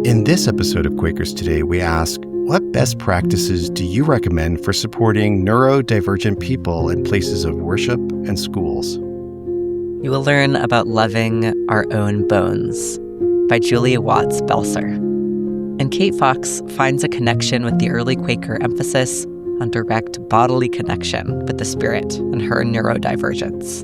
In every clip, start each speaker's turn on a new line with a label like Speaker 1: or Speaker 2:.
Speaker 1: In this episode of Quakers Today, we ask, what best practices do you recommend for supporting neurodivergent people in places of worship and schools?
Speaker 2: You will learn about loving our own bones by Julia Watts Belser. And Kate Fox finds a connection with the early Quaker emphasis on direct bodily connection with the spirit and her neurodivergence.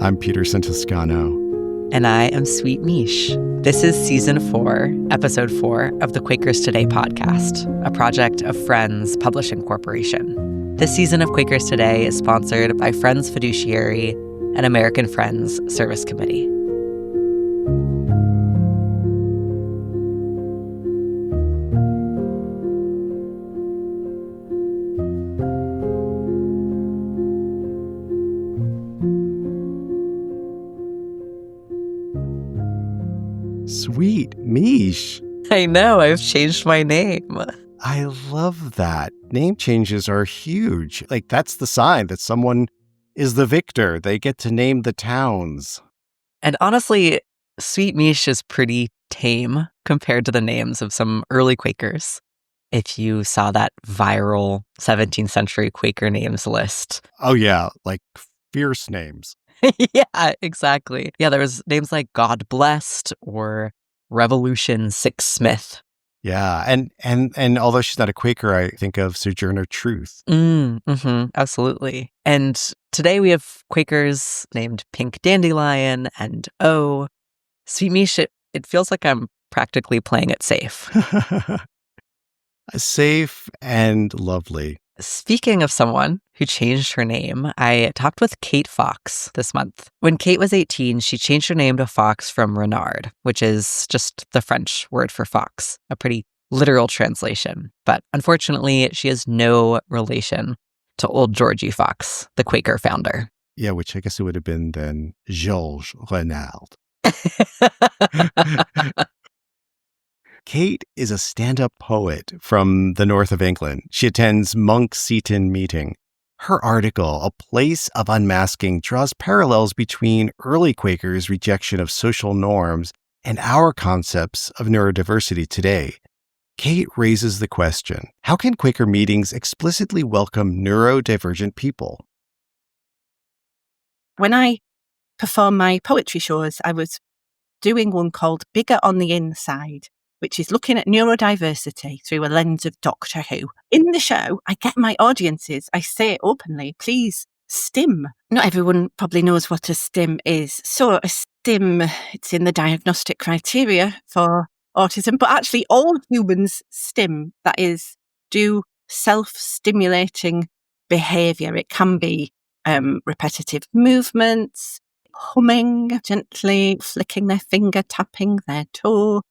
Speaker 1: I'm Peter Santoscano.
Speaker 2: And I am Sweet Mish. This is Season 4, Episode 4 of the Quakers Today podcast, a project of Friends Publishing Corporation. This season of Quakers Today is sponsored by Friends Fiduciary and American Friends Service Committee.
Speaker 1: Sweet Mish.
Speaker 2: I know, I've changed my name.
Speaker 1: I love that. Name changes are huge. That's the sign that someone is the victor. They get to name the towns.
Speaker 2: And honestly, Sweet Mish is pretty tame compared to the names of some early Quakers. If you saw that viral 17th century Quaker names list.
Speaker 1: Oh yeah, fierce names.
Speaker 2: Yeah, exactly. Yeah, there was names like God Blessed or Revolution Six Smith.
Speaker 1: Yeah, and although she's not a Quaker, I think of Sojourner Truth.
Speaker 2: Absolutely. And today we have Quakers named Pink Dandelion and O. Sweet Mish, it feels like I'm practically playing it safe.
Speaker 1: Safe and lovely.
Speaker 2: Speaking of someone who changed her name, I talked with Kate Fox this month. When Kate was 18, she changed her name to Fox from Renard, which is just the French word for fox, a pretty literal translation. But unfortunately, she has no relation to old Georgie Fox, the Quaker founder.
Speaker 1: Yeah, which I guess it would have been then Georges Renard. Kate is a stand-up poet from the north of England. She attends Monk Seton meeting. Her article, A Place of Unmasking, draws parallels between early Quakers' rejection of social norms and our concepts of neurodiversity today. Kate raises the question, how can Quaker meetings explicitly welcome neurodivergent people?
Speaker 3: When I perform my poetry shows, I was doing one called Bigger on the Inside, which is looking at neurodiversity through a lens of Doctor Who. In the show, I get my audiences, I say openly, please stim. Not everyone probably knows what a stim is. So a stim, it's in the diagnostic criteria for autism, but actually all humans stim, that is, do self-stimulating behaviour. It can be repetitive movements, humming, gently flicking their finger, tapping their toe.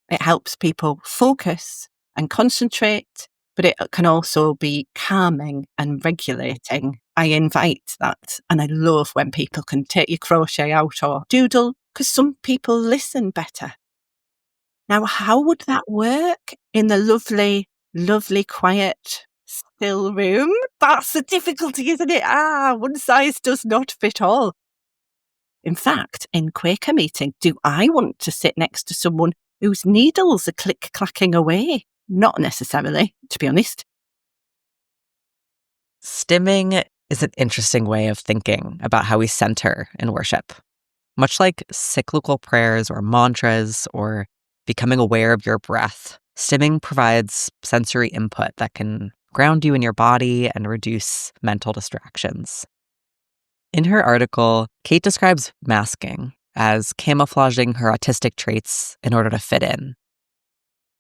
Speaker 3: It helps people focus and concentrate, but it can also be calming and regulating. I invite that, and I love when people can take your crochet out or doodle, because some people listen better. Now, how would that work in the lovely, lovely, quiet, still room? That's the difficulty, isn't it? One size does not fit all. In fact, in Quaker meeting, do I want to sit next to someone whose needles are click-clacking away? Not necessarily, to be honest.
Speaker 2: Stimming is an interesting way of thinking about how we center in worship. Much like cyclical prayers or mantras or becoming aware of your breath, stimming provides sensory input that can ground you in your body and reduce mental distractions. In her article, Kate describes masking as camouflaging her autistic traits in order to fit in.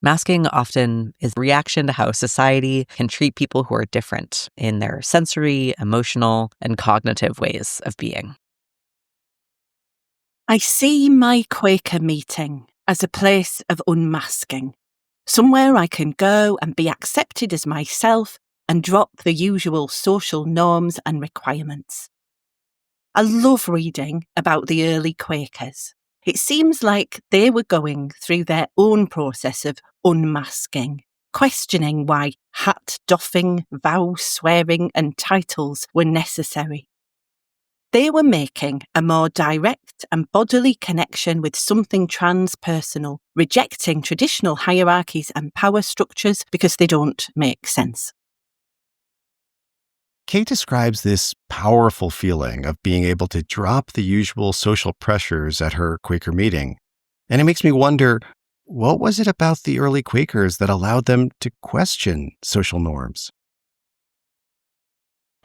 Speaker 2: Masking often is a reaction to how society can treat people who are different in their sensory, emotional, and cognitive ways of being.
Speaker 3: I see my Quaker meeting as a place of unmasking, somewhere I can go and be accepted as myself and drop the usual social norms and requirements. I love reading about the early Quakers. It seems like they were going through their own process of unmasking, questioning why hat doffing, vow swearing and titles were necessary. They were making a more direct and bodily connection with something transpersonal, rejecting traditional hierarchies and power structures because they don't make sense.
Speaker 1: Kate describes this powerful feeling of being able to drop the usual social pressures at her Quaker meeting. And it makes me wonder, what was it about the early Quakers that allowed them to question social norms?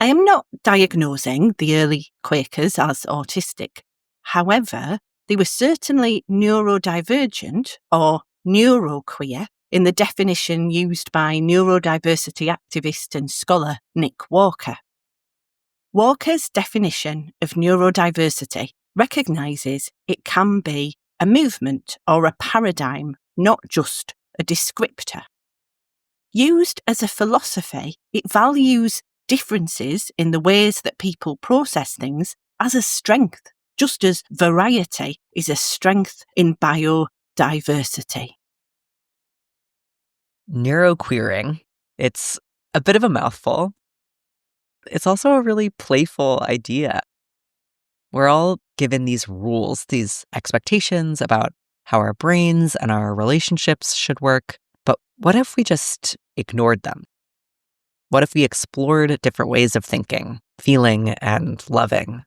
Speaker 3: I am not diagnosing the early Quakers as autistic. However, they were certainly neurodivergent or neuroqueer in the definition used by neurodiversity activist and scholar Nick Walker. Walker's definition of neurodiversity recognises it can be a movement or a paradigm, not just a descriptor. Used as a philosophy, it values differences in the ways that people process things as a strength, just as variety is a strength in biodiversity.
Speaker 2: Neuroqueering. It's a bit of a mouthful. It's also a really playful idea. We're all given these rules, these expectations about how our brains and our relationships should work. But what if we just ignored them? What if we explored different ways of thinking, feeling, and loving?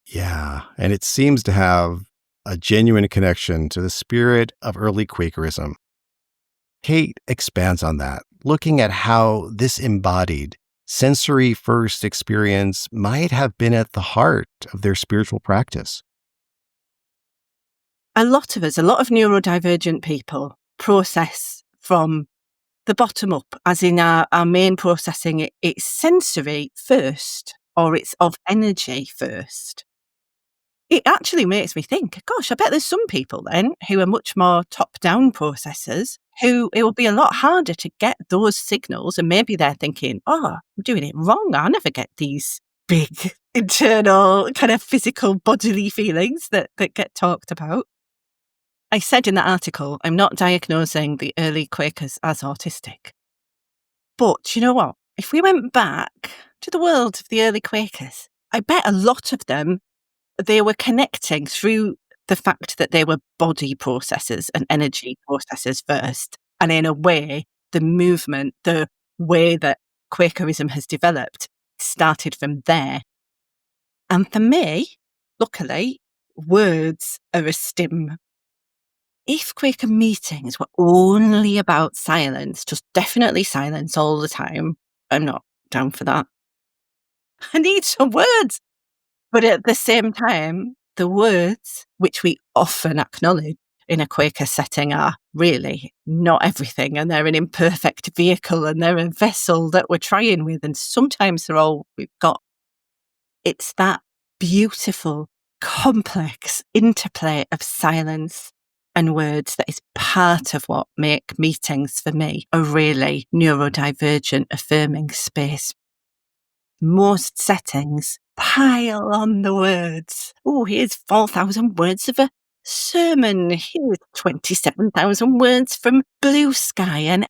Speaker 1: Yeah, and it seems to have a genuine connection to the spirit of early Quakerism. Kate expands on that, looking at how this embodied sensory-first experience might have been at the heart of their spiritual practice.
Speaker 3: A lot of neurodivergent people process from the bottom up, as in our main processing, it's sensory first, or it's of energy first. It actually makes me think, gosh, I bet there's some people then who are much more top-down processors who it will be a lot harder to get those signals, and maybe they're thinking, oh, I'm doing it wrong. I never get these big internal kind of physical bodily feelings that get talked about. I said in that article, I'm not diagnosing the early Quakers as autistic. But you know what? If we went back to the world of the early Quakers, I bet a lot of them, they were connecting through the fact that they were body processors and energy processors first. And in a way, the movement, the way that Quakerism has developed started from there. And for me, luckily, words are a stim. If Quaker meetings were only about silence, just definitely silence all the time, I'm not down for that. I need some words. But at the same time, the words, which we often acknowledge in a Quaker setting, are really not everything, and they're an imperfect vehicle, and they're a vessel that we're trying with, and sometimes they're all we've got. It's that beautiful, complex interplay of silence and words that is part of what make meetings for me a really neurodivergent, affirming space. Most settings pile on the words. Oh, here's 4,000 words of a sermon. Here's 27,000 words from Blue Sky. And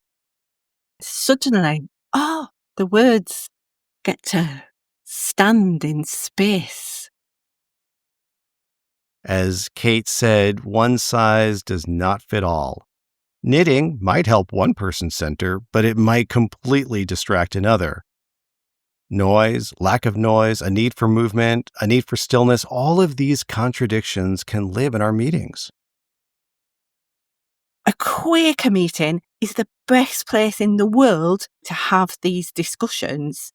Speaker 3: suddenly, the words get to stand in space.
Speaker 1: As Kate said, one size does not fit all. Knitting might help one person's center, but it might completely distract another. Noise, lack of noise, a need for movement, a need for stillness, all of these contradictions can live in our meetings.
Speaker 3: A Quaker meeting is the best place in the world to have these discussions.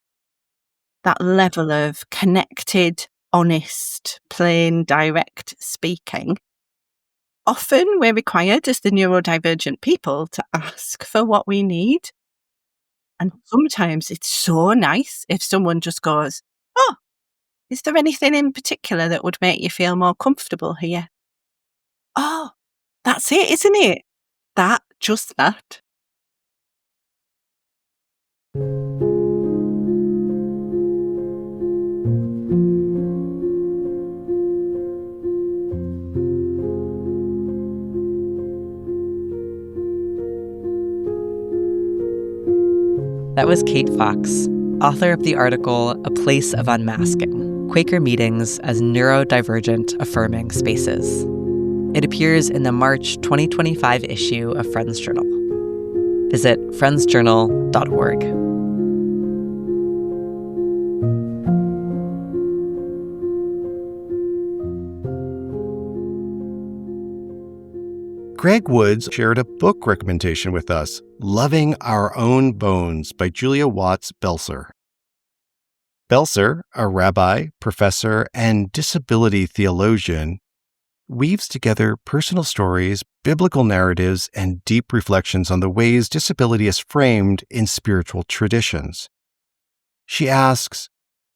Speaker 3: That level of connected, honest, plain, direct speaking. Often we're required as the neurodivergent people to ask for what we need. And sometimes it's so nice if someone just goes, oh, is there anything in particular that would make you feel more comfortable here? Oh, that's it, isn't it? Just that.
Speaker 2: That was Kate Fox, author of the article A Place of Unmasking. Quaker meetings as neurodivergent affirming spaces. It appears in the March 2025 issue of Friends Journal. Visit friendsjournal.org.
Speaker 1: Greg Woods shared a book recommendation with us, Loving Our Own Bones by Julia Watts Belser. Belser, a rabbi, professor, and disability theologian, weaves together personal stories, biblical narratives, and deep reflections on the ways disability is framed in spiritual traditions. She asks,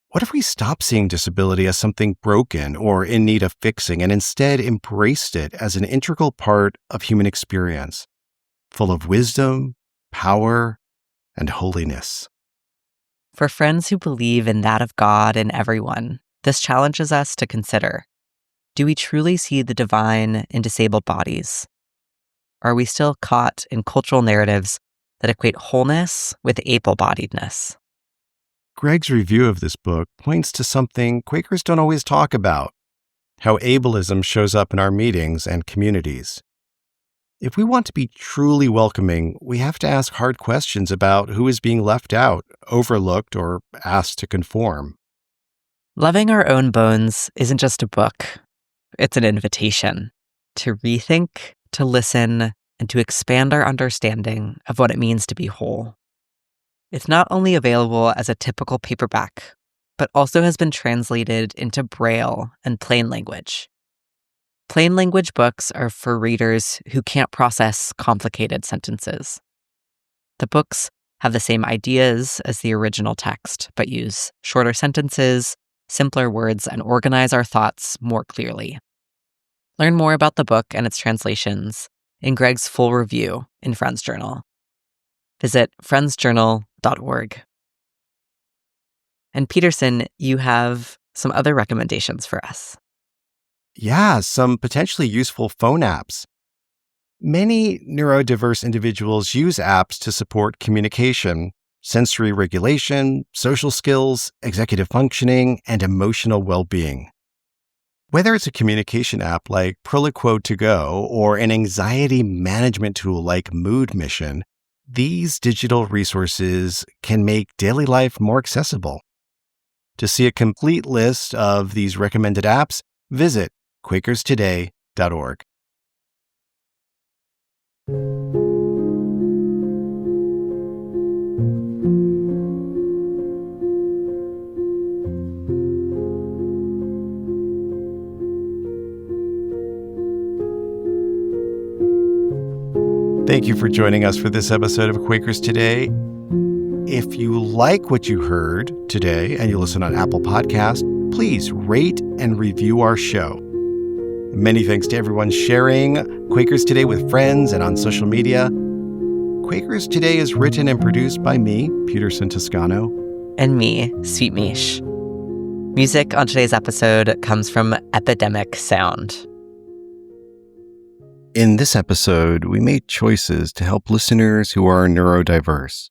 Speaker 1: what if we stopped seeing disability as something broken or in need of fixing and instead embraced it as an integral part of human experience, full of wisdom, power, and holiness?
Speaker 2: For friends who believe in that of God in everyone, this challenges us to consider, do we truly see the divine in disabled bodies? Are we still caught in cultural narratives that equate wholeness with able-bodiedness?
Speaker 1: Greg's review of this book points to something Quakers don't always talk about, how ableism shows up in our meetings and communities. If we want to be truly welcoming, we have to ask hard questions about who is being left out, overlooked, or asked to conform.
Speaker 2: Loving Our Own Bones isn't just a book. It's an invitation to rethink, to listen, and to expand our understanding of what it means to be whole. It's not only available as a typical paperback, but also has been translated into Braille and plain language. Plain language books are for readers who can't process complicated sentences. The books have the same ideas as the original text, but use shorter sentences, simpler words, and organize our thoughts more clearly. Learn more about the book and its translations in Greg's full review in Friends Journal. Visit friendsjournal.org. And Peterson, you have some other recommendations for us.
Speaker 1: Yeah, some potentially useful phone apps. Many neurodiverse individuals use apps to support communication, sensory regulation, social skills, executive functioning, and emotional well-being. Whether it's a communication app like Proliquo To Go or an anxiety management tool like Mood Mission, these digital resources can make daily life more accessible. To see a complete list of these recommended apps, visit quakerstoday.org. Thank you for joining us for this episode of Quakers Today. If you like what you heard today and you listen on Apple Podcasts, please rate and review our show. Many thanks to everyone sharing Quakers Today with friends and on social media. Quakers Today is written and produced by me, Peterson Toscano.
Speaker 2: And me, Sweet Mish. Music on today's episode comes from Epidemic Sound.
Speaker 1: In this episode, we made choices to help listeners who are neurodiverse.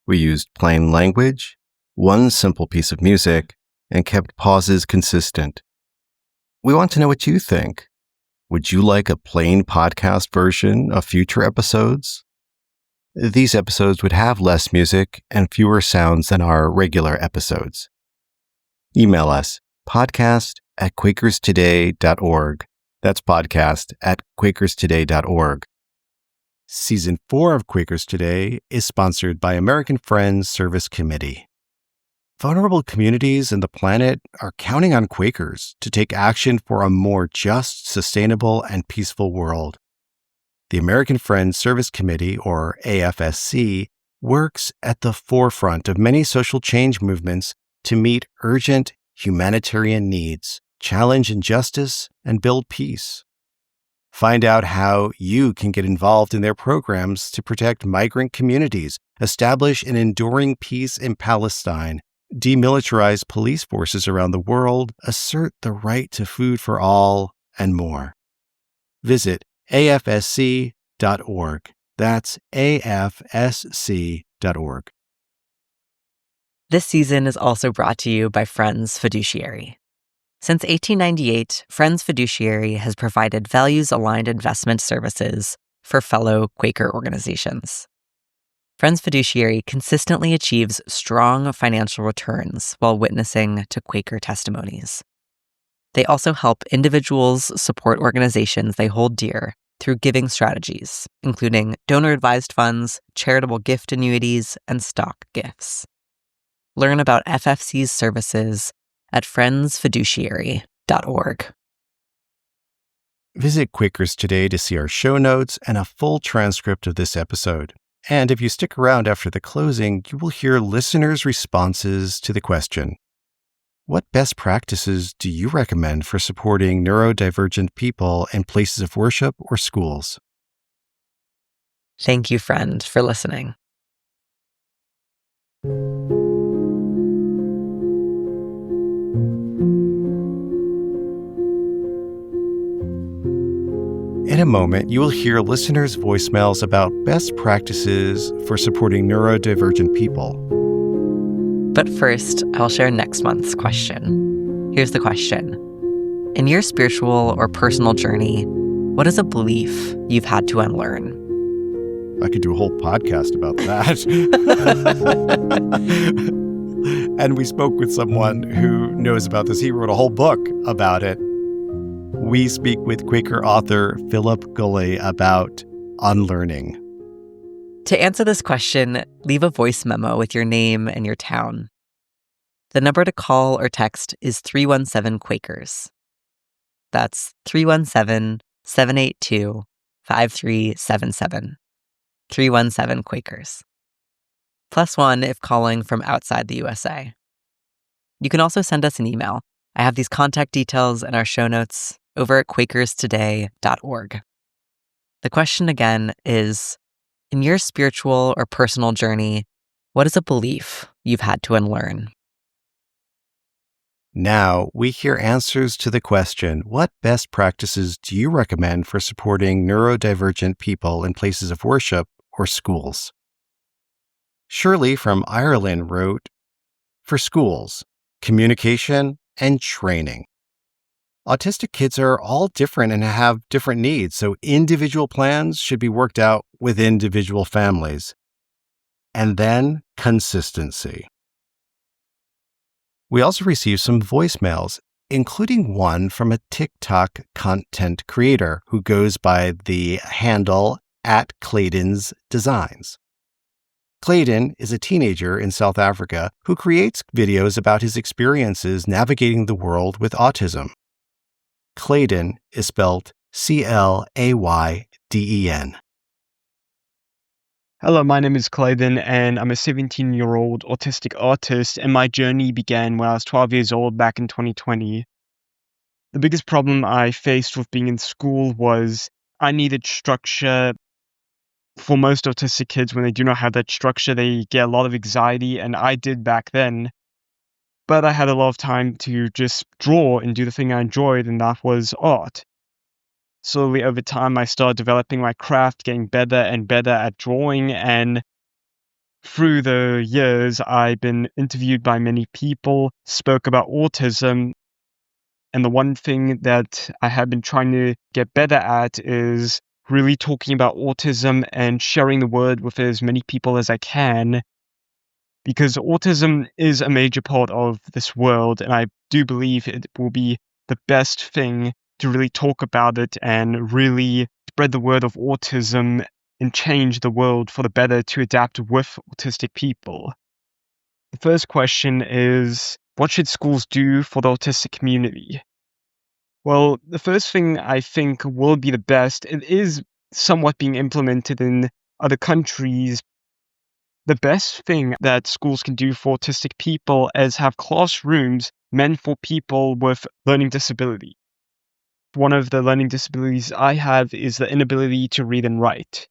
Speaker 1: We used plain language, one simple piece of music, and kept pauses consistent. We want to know what you think. Would you like a plain podcast version of future episodes? These episodes would have less music and fewer sounds than our regular episodes. Email us, podcast@quakerstoday.org. That's podcast@quakerstoday.org. Season 4 of Quakers Today is sponsored by American Friends Service Committee. Vulnerable communities and the planet are counting on Quakers to take action for a more just, sustainable, and peaceful world. The American Friends Service Committee, or AFSC, works at the forefront of many social change movements to meet urgent humanitarian needs, challenge injustice, and build peace. Find out how you can get involved in their programs to protect migrant communities, establish an enduring peace in Palestine, demilitarize police forces around the world, assert the right to food for all, and more. Visit afsc.org. That's afsc.org.
Speaker 2: This season is also brought to you by Friends Fiduciary. Since 1898, Friends Fiduciary has provided values-aligned investment services for fellow Quaker organizations. Friends Fiduciary consistently achieves strong financial returns while witnessing to Quaker testimonies. They also help individuals support organizations they hold dear through giving strategies, including donor-advised funds, charitable gift annuities, and stock gifts. Learn about FFC's services at friendsfiduciary.org.
Speaker 1: Visit Quakers today to see our show notes and a full transcript of this episode. And if you stick around after the closing, you will hear listeners' responses to the question, what best practices do you recommend for supporting neurodivergent people in places of worship or schools?
Speaker 2: Thank you, friend, for listening.
Speaker 1: In a moment, you will hear listeners' voicemails about best practices for supporting neurodivergent people.
Speaker 2: But first, I'll share next month's question. Here's the question. In your spiritual or personal journey, what is a belief you've had to unlearn?
Speaker 1: I could do a whole podcast about that. And we spoke with someone who knows about this. He wrote a whole book about it. We speak with Quaker author Philip Gulley about unlearning.
Speaker 2: To answer this question, leave a voice memo with your name and your town. The number to call or text is 317-Quakers. That's 317-782-5377. 317-Quakers. +1 if calling from outside the USA. You can also send us an email. I have these contact details in our show notes over at quakerstoday.org. The question again is, in your spiritual or personal journey, what is a belief you've had to unlearn?
Speaker 1: Now we hear answers to the question, what best practices do you recommend for supporting neurodivergent people in places of worship or schools? Shirley from Ireland wrote, for schools, communication and training. Autistic kids are all different and have different needs, so individual plans should be worked out with individual families. And then consistency. We also received some voicemails, including one from a TikTok content creator who goes by the handle @Claydon's Designs. Claydon is a teenager in South Africa who creates videos about his experiences navigating the world with autism. Claydon is spelled Clayden.
Speaker 4: Hello, my name is Claydon, and I'm a 17-year-old autistic artist, and my journey began when I was 12 years old back in 2020. The biggest problem I faced with being in school was I needed structure. For most autistic kids, when they do not have that structure, they get a lot of anxiety, and I did back then. But I had a lot of time to just draw and do the thing I enjoyed, and that was art. Slowly over time, I started developing my craft, getting better and better at drawing, and through the years, I've been interviewed by many people, spoke about autism, and the one thing that I have been trying to get better at is really talking about autism and sharing the word with as many people as I can, because autism is a major part of this world, and I do believe it will be the best thing to really talk about it and really spread the word of autism and change the world for the better to adapt with autistic people. The first question is, what should schools do for the autistic community? Well, the first thing I think will be the best, it is somewhat being implemented in other countries. The best thing that schools can do for autistic people is have classrooms meant for people with learning disability. One of the learning disabilities I have is the inability to read and write.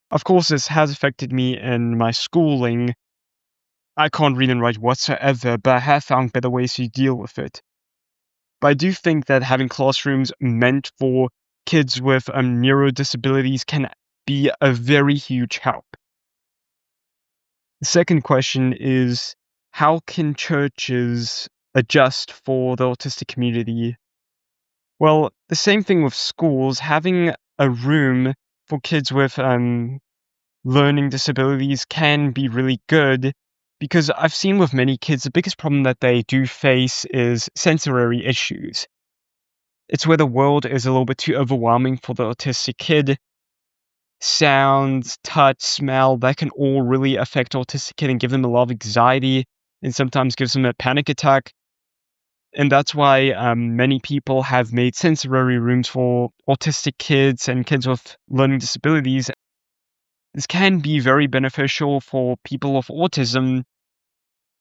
Speaker 4: Of course, this has affected me in my schooling. I can't read and write whatsoever, but I have found better ways to deal with it. But I do think that having classrooms meant for kids with neurodisabilities can be a very huge help. The second question is, how can churches adjust for the autistic community? Well, the same thing with schools. Having a room for kids with learning disabilities can be really good, because I've seen with many kids, the biggest problem that they do face is sensory issues. It's where the world is a little bit too overwhelming for the autistic kid. Sounds, touch, smell, that can all really affect autistic kid and give them a lot of anxiety, and sometimes gives them a panic attack. And that's why many people have made sensory rooms for autistic kids and kids with learning disabilities. This can be very beneficial for people with autism.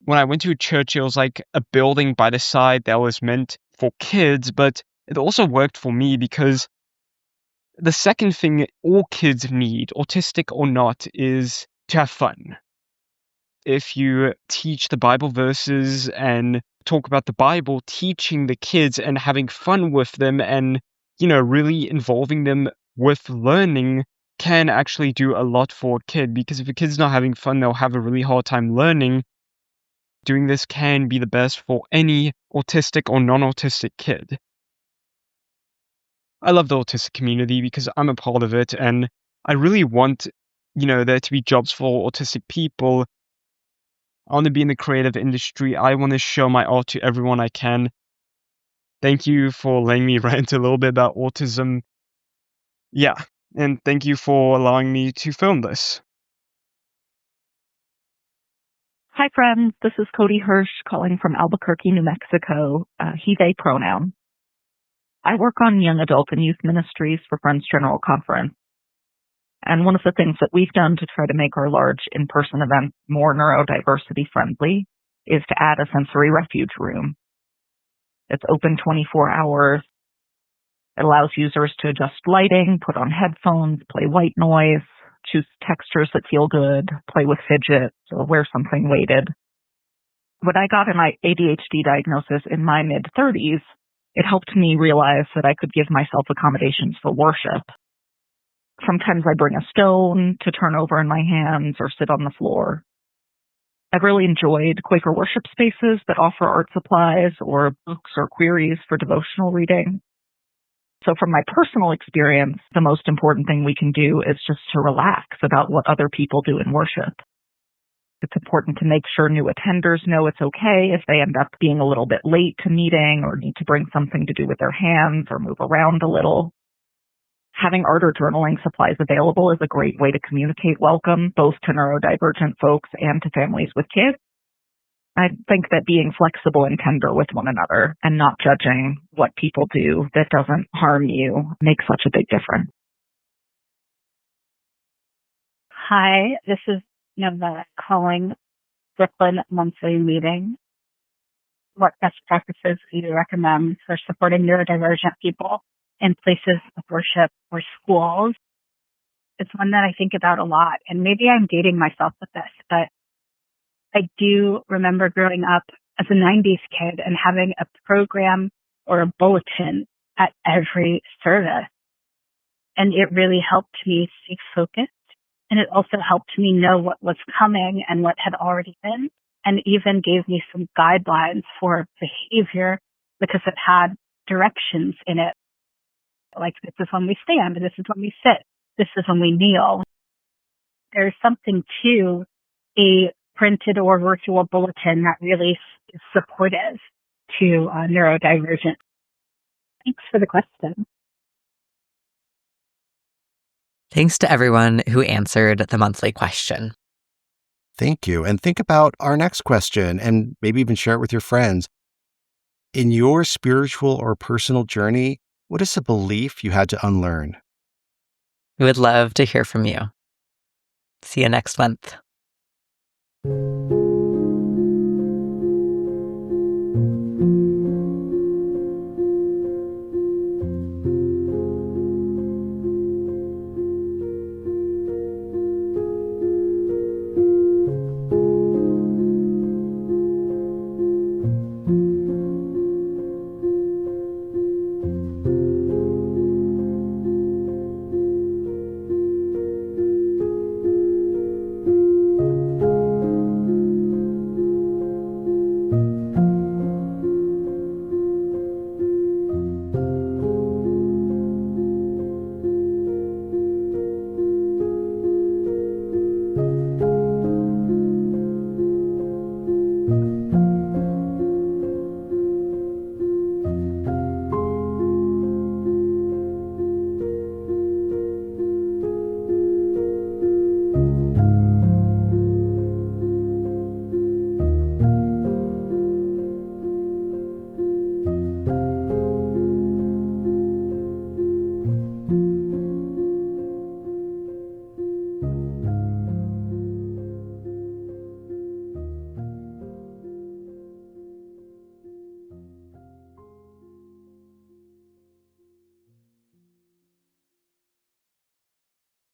Speaker 4: When I went to a church, it was like a building by the side that was meant for kids, but it also worked for me because the second thing all kids need, autistic or not, is to have fun. If you teach the Bible verses and talk about the Bible, teaching the kids and having fun with them and, really involving them with learning can actually do a lot for a kid, because if a kid's not having fun, they'll have a really hard time learning. Doing this can be the best for any autistic or non-autistic kid. I love the autistic community because I'm a part of it, and I really want, there to be jobs for autistic people. I want to be in the creative industry. I want to show my art to everyone I can. Thank you for letting me rant a little bit about autism. Yeah, and thank you for allowing me to film this.
Speaker 5: Hi, friends. This is Kody Hersh calling from Albuquerque, New Mexico, he, they pronoun. I work on young adult and youth ministries for Friends General Conference. And one of the things that we've done to try to make our large in-person events more neurodiversity friendly is to add a sensory refuge room. It's open 24 hours. It allows users to adjust lighting, put on headphones, play white noise, choose textures that feel good, play with fidgets, or wear something weighted. When I got an ADHD diagnosis in my mid-30s, it helped me realize that I could give myself accommodations for worship. Sometimes I bring a stone to turn over in my hands or sit on the floor. I've really enjoyed Quaker worship spaces that offer art supplies or books or queries for devotional reading. So from my personal experience, the most important thing we can do is just to relax about what other people do in worship. It's important to make sure new attenders know it's okay if they end up being a little bit late to meeting or need to bring something to do with their hands or move around a little. Having art or journaling supplies available is a great way to communicate welcome, both to neurodivergent folks and to families with kids. I think that being flexible and tender with one another and not judging what people do that doesn't harm you makes such a big difference.
Speaker 6: Hi, this is Nova calling Brooklyn monthly meeting. What best practices do you recommend for supporting neurodivergent people in places of worship or schools? It's one that I think about a lot, and maybe I'm dating myself with this, but I do remember growing up as a 90s kid and having a program or a bulletin at every service. And it really helped me stay focused. And it also helped me know what was coming and what had already been, and even gave me some guidelines for behavior because it had directions in it. Like, this is when we stand, this is when we sit, this is when we kneel. There's something to a printed or virtual bulletin that really is supportive to neurodivergent. Thanks for the question.
Speaker 2: Thanks to everyone who answered the monthly question.
Speaker 1: Thank you. And think about our next question and maybe even share it with your friends. In your spiritual or personal journey, what is a belief you had to unlearn?
Speaker 2: We would love to hear from you. See you next month.